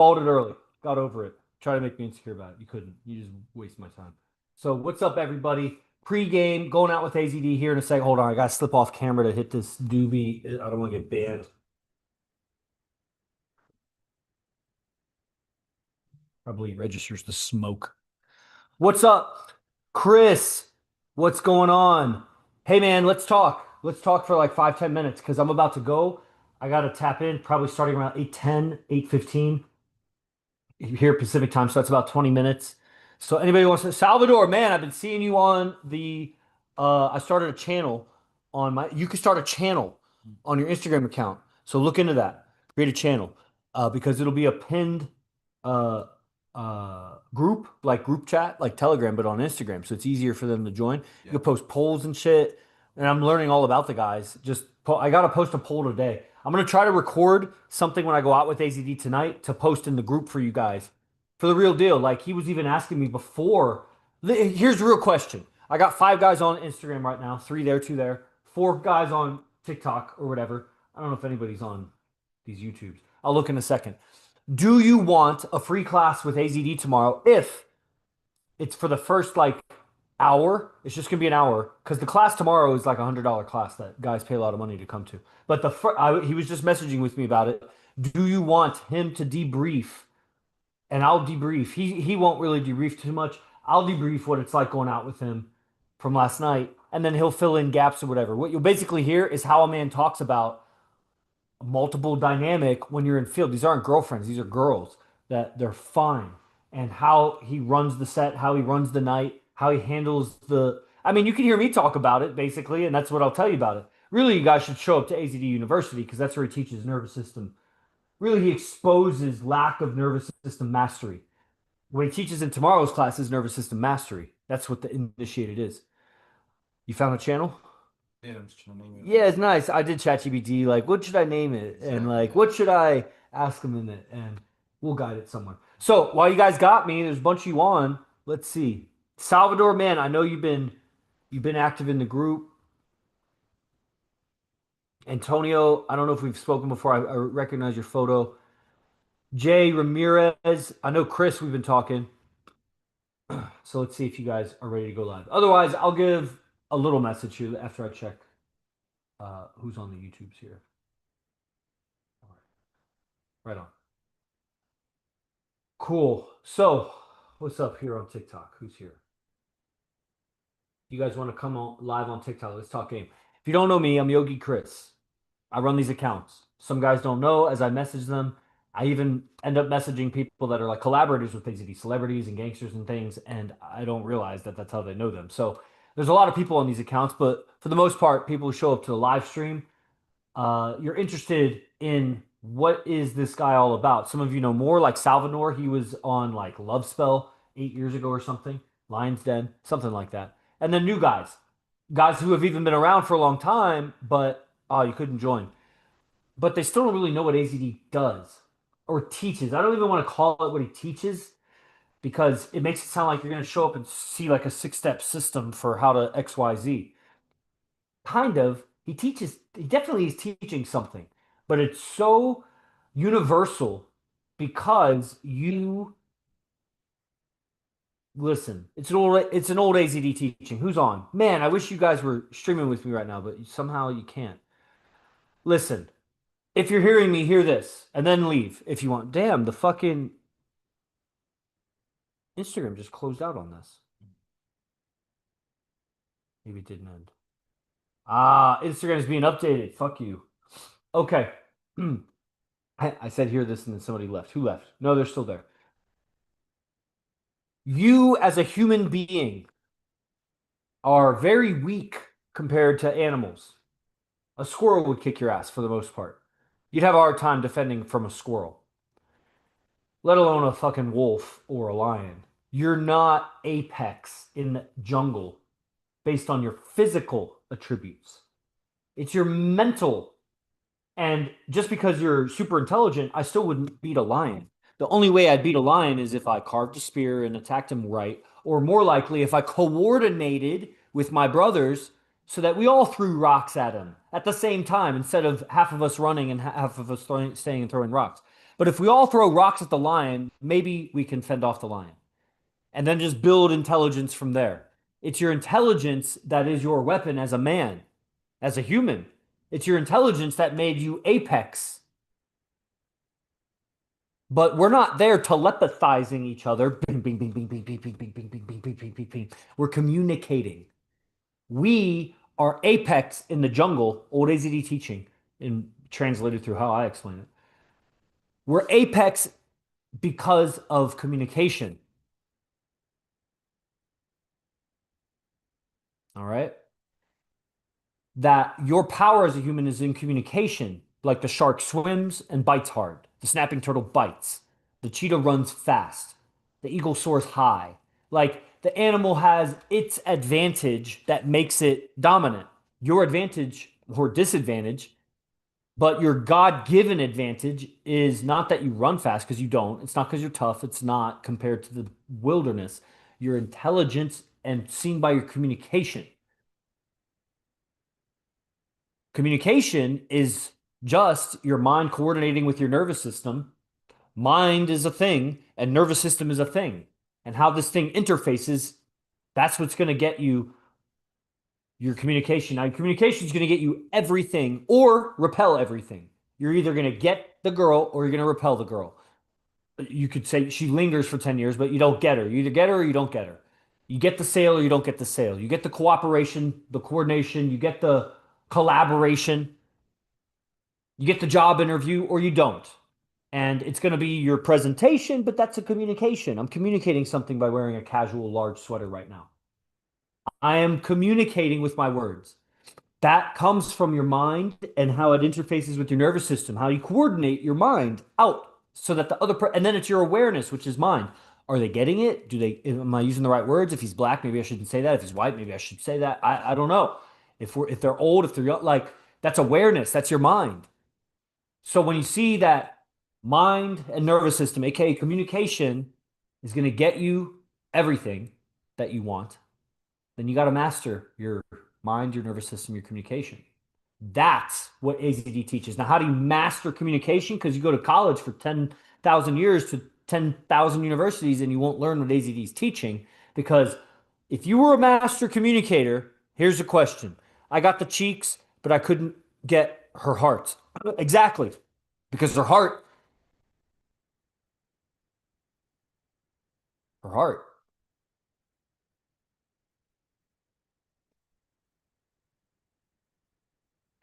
Called it early. Got over it. Try to make me insecure about it. You couldn't. You just waste my time. So what's up, everybody? Pre-game, going out with AZD here in a second. Hold on, I gotta slip off camera to hit this doobie. I don't want to get banned. Probably registers the smoke. What's up, Chris? What's going on? Hey man, let's talk. Let's talk for like 5, 10 minutes because I'm about to go. I gotta tap in, probably starting around 8:10, 8:15 here Pacific time, so that's about 20 minutes. So anybody wants to Salvador, man, I've been seeing you on the I started a channel on my you can start a channel on your Instagram account. So look into that. Create a channel. Because it'll be a pinned uh group, like group chat, like Telegram, but on Instagram. So it's easier for them to join. You can post polls and shit. And I'm learning all about the guys. I gotta post a poll today. I'm gonna try to record something when I go out with AZD tonight to post in the group for you guys. For the real deal. Like he was even asking me before. Here's the real question. I got 5 guys on Instagram right now, 3 there, 2 there, 4 guys on TikTok or whatever. I don't know if anybody's on these YouTubes. I'll look in a second. Do you want a free class with AZD tomorrow if it's for the first like hour? It's just gonna be an hour because the class tomorrow is like $100 class that guys pay a lot of money to come to. But he was just messaging with me about it. Do you want him to debrief? And I'll debrief. He won't really debrief too much. I'll debrief what it's like going out with him from last night, and then he'll fill in gaps or whatever. What you'll basically hear is how a man talks about multiple dynamic when you're in field. These aren't girlfriends, these are girls that they're fine. And how he runs the set, how he runs the night, how he handles the. I mean, you can hear me talk about it basically, and that's what I'll tell you about it. Really, you guys should show up to AZD University because that's where he teaches nervous system. Really, he exposes lack of nervous system mastery. What he teaches in tomorrow's class is nervous system mastery. That's what the initiated is. You found a channel? Yeah, I'm just trying to name it. Yeah, it's nice. I did ChatGPT, like, what should I name it? And like, what should I ask them in it? And we'll guide it somewhere. So while you guys got me, there's a bunch of you on. Let's see. Salvador, man, I know you've been active in the group. Antonio, I don't know if we've spoken before. I recognize your photo. Jay Ramirez, I know Chris, we've been talking. So let's see if you guys are ready to go live. Otherwise, I'll give a little message here after I check who's on the YouTubes here. All right. Right on. Cool. So, what's up here on TikTok? Who's here? You guys want to come on live on TikTok? Let's talk game. If you don't know me, I'm Yogi Chris. I run these accounts. Some guys don't know as I message them. I even end up messaging people that are like collaborators with these celebrities and gangsters and things, and I don't realize that that's how they know them. So there's a lot of people on these accounts, but for the most part, people who show up to the live stream, you're interested in what is this guy all about. Some of you know more, like Salvador. He was on like Love Spell 8 years ago or something, Lion's Den, something like that. And then new guys who have even been around for a long time, but oh, you couldn't join. But they still don't really know what AZD does or teaches. I don't even want to call it what he teaches because it makes it sound like you're going to show up and see like a 6 step system for how to XYZ. Kind of. He definitely is teaching something, but it's so universal because you listen. It's an old AZD teaching. Who's on? Man, I wish you guys were streaming with me right now, but somehow you can't. Listen, if you're hearing me, hear this and then leave if you want. Damn, the fucking Instagram just closed out on this. Maybe it didn't end. Ah, Instagram is being updated. Fuck you. Okay. I said hear this and then somebody left. Who left? No, they're still there. You as a human being are very weak compared to animals. A squirrel would kick your ass for the most part. You'd have a hard time defending from a squirrel, let alone a fucking wolf or a lion. You're not apex in the jungle based on your physical attributes. It's your mental. And just because you're super intelligent, I still wouldn't beat a lion. The only way I'd beat a lion is if I carved a spear and attacked him right, or more likely, if I coordinated with my brothers so that we all threw rocks at him at the same time instead of half of us running and half of us staying and throwing rocks. But if we all throw rocks at the lion, maybe we can fend off the lion and then just build intelligence from there. It's your intelligence that is your weapon as a man, as a human. It's your intelligence that made you apex. But we're not there telepathizing each other. Bing, bing, bing, bing, bing, bing, bing, bing, bing, bing, bing, bing, bing, bing, bing. We're communicating. We are apex in the jungle, old AZD teaching, and translated through how I explain it. We're apex because of communication. All right. That your power as a human is in communication. Like the shark swims and bites hard. The snapping turtle bites. The cheetah runs fast. The eagle soars high. Like the animal has its advantage that makes it dominant. Your advantage or disadvantage, but your God-given advantage is not that you run fast because you don't. It's not because you're tough. It's not compared to the wilderness. Your intelligence and seen by your communication. Communication is just your mind coordinating with your nervous system. Mind is a thing, and nervous system is a thing. And how this thing interfaces, that's what's going to get you your communication. Now, communication is going to get you everything or repel everything. You're either going to get the girl or you're going to repel the girl. You could say she lingers for 10 years, but you don't get her. You either get her or you don't get her. You get the sale or you don't get the sale. You get the cooperation, the coordination, you get the collaboration. You get the job interview or you don't. And it's going to be your presentation, but that's a communication. I'm communicating something by wearing a casual large sweater right now. I am communicating with my words. That comes from your mind and how it interfaces with your nervous system, how you coordinate your mind out so that the and then it's your awareness, which is mind. Are they getting it? Am I using the right words? If he's black, maybe I shouldn't say that. If he's white, maybe I should say that. I don't know. If they're old, if they're young, like that's awareness. That's your mind. So when you see that mind and nervous system, aka communication, is going to get you everything that you want, then you got to master your mind, your nervous system, your communication. That's what AZD teaches. Now, how do you master communication? Because you go to college for 10,000 years to 10,000 universities and you won't learn what AZD is teaching. Because if you were a master communicator, here's the question. I got the cheeks, but I couldn't get her heart. Exactly. Because her heart, how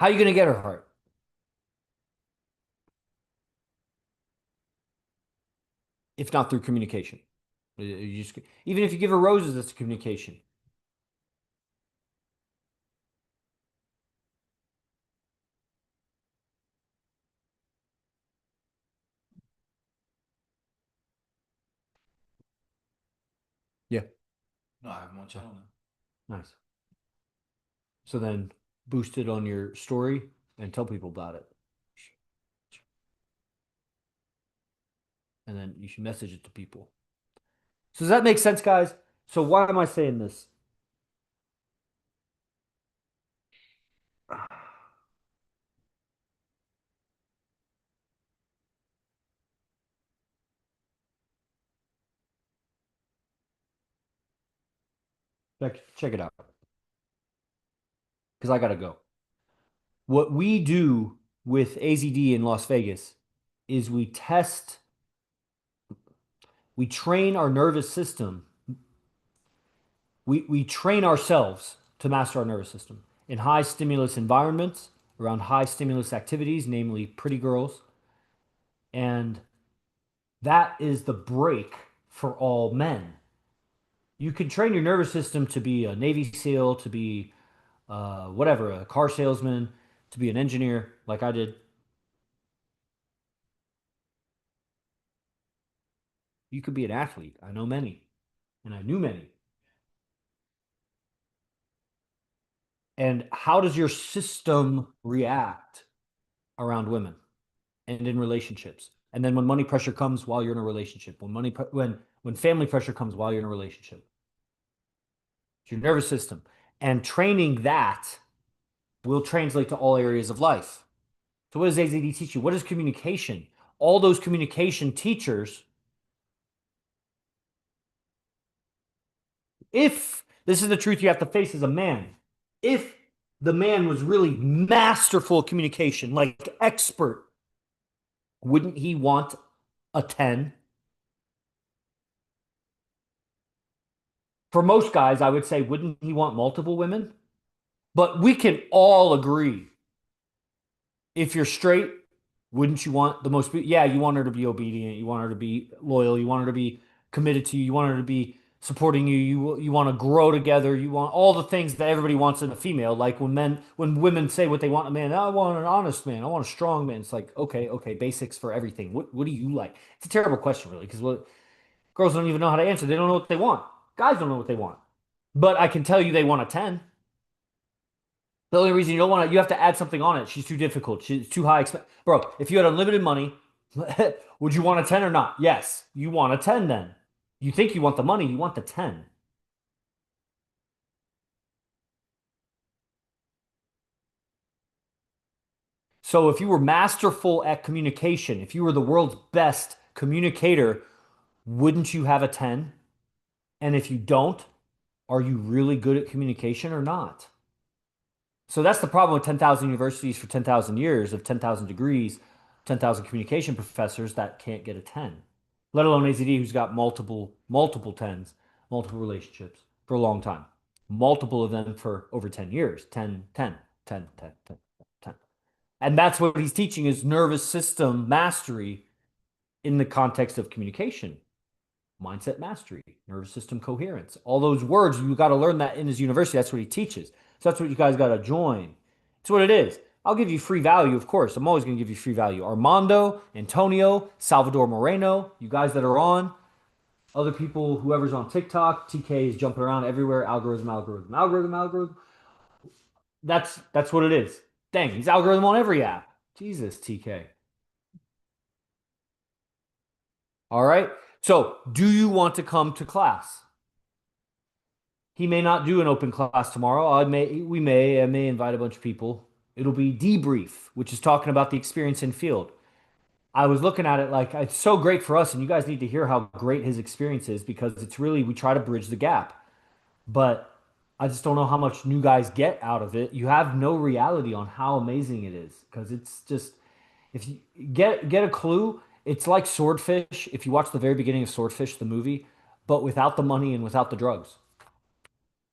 are you going to get her heart? If not through communication. Even if you give her roses, that's communication. Yeah, No, I have one channel now. nice. So then boost it on your story and tell people about it. And then you should message it to people. So does that make sense, guys? So why am I saying this? Check it out. Because I gotta go. What we do with AZD in Las Vegas is we train our nervous system. We train ourselves to master our nervous system in high stimulus environments, around high stimulus activities, namely pretty girls. And that is the break for all men. You can train your nervous system to be a Navy SEAL, to be whatever, a car salesman, to be an engineer, like I did. You could be an athlete. I know many, and I knew many. And how does your system react around women and in relationships? And then when money pressure comes while you're in a relationship, when family pressure comes while you're in a relationship, it's your nervous system. And training that will translate to all areas of life. So what does AZD teach you? What is communication? all those communication teachers, if this is the truth you have to face as a man, if the man was really masterful at communication, like expert, wouldn't he want a 10? For most guys, I would say, wouldn't he want multiple women? But we can all agree, if you're straight, wouldn't you want the most? Yeah, you want her to be obedient. You want her to be loyal. You want her to be committed to you. You want her to be supporting you. You want to grow together. You want all the things that everybody wants in a female. Like when women say what they want in a man, I want an honest man. I want a strong man. It's like, okay, okay, basics for everything. What do you like? It's a terrible question, really, because what girls don't even know how to answer. They don't know what they want. Guys don't know what they want. But I can tell you they want a 10. The only reason you don't want to, you have to add something on it. She's too difficult. She's too high. Bro, if you had unlimited money, would you want a 10 or not? Yes, you want a 10 then. You think you want the money, you want the 10. So if you were masterful at communication, if you were the world's best communicator, wouldn't you have a 10? And if you don't, are you really good at communication or not? So that's the problem with 10,000 universities for 10,000 years of 10,000 degrees, 10,000 communication professors that can't get a 10, let alone AZD who's got multiple 10s, multiple relationships for a long time, multiple of them for over 10 years, 10, 10, 10, 10, 10, 10. And that's what he's teaching is nervous system mastery in the context of communication, mindset mastery, nervous system coherence. All those words, you got to learn that in his university. That's what he teaches. So that's what you guys got to join. It's what it is. I'll give you free value, of course. I'm always going to give you free value. Armando, Antonio, Salvador Moreno, you guys that are on, other people, whoever's on TikTok, TK is jumping around everywhere. Algorithm, algorithm, algorithm, algorithm. That's what it is. Dang, he's algorithm on every app. Jesus, TK. All right. So, do you want to come to class? He may not do an open class tomorrow. I may invite a bunch of people. It'll be debrief, which is talking about the experience in field. I was looking at it like it's so great for us, and you guys need to hear how great his experience is because it's really we try to bridge the gap. But I just don't know how much new guys get out of it. You have no reality on how amazing it is because it's just if you get a clue, it's like Swordfish. If you watch the very beginning of Swordfish, the movie, but without the money and without the drugs.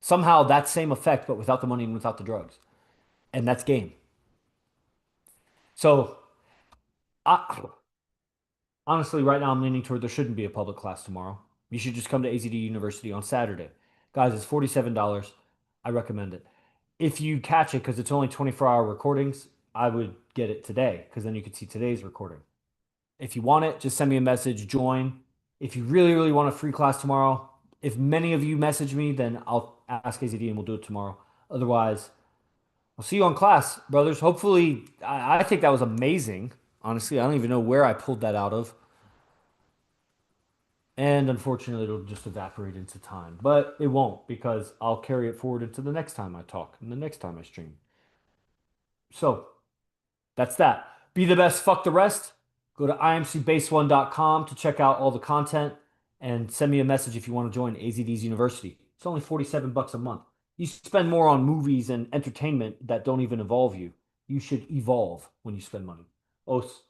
Somehow that same effect, but without the money and without the drugs. And that's game. So I, honestly, right now I'm leaning toward there shouldn't be a public class tomorrow. You should just come to AZD University on Saturday. Guys, it's $47. I recommend it. If you catch it, because it's only 24-hour recordings, I would get it today, because then you could see today's recording. If you want it, just send me a message, join. If you really, really want a free class tomorrow, if many of you message me, then I'll ask AZD and we'll do it tomorrow. Otherwise, I'll see you on class, brothers. Hopefully, I think that was amazing. Honestly, I don't even know where I pulled that out of. And unfortunately, it'll just evaporate into time. But it won't because I'll carry it forward into the next time I talk and the next time I stream. So that's that. Be the best, fuck the rest. Go to imcbase1.com to check out all the content and send me a message if you want to join AZD's University. It's only 47 bucks a month. You spend more on movies and entertainment that don't even involve you. You should evolve when you spend money. Os.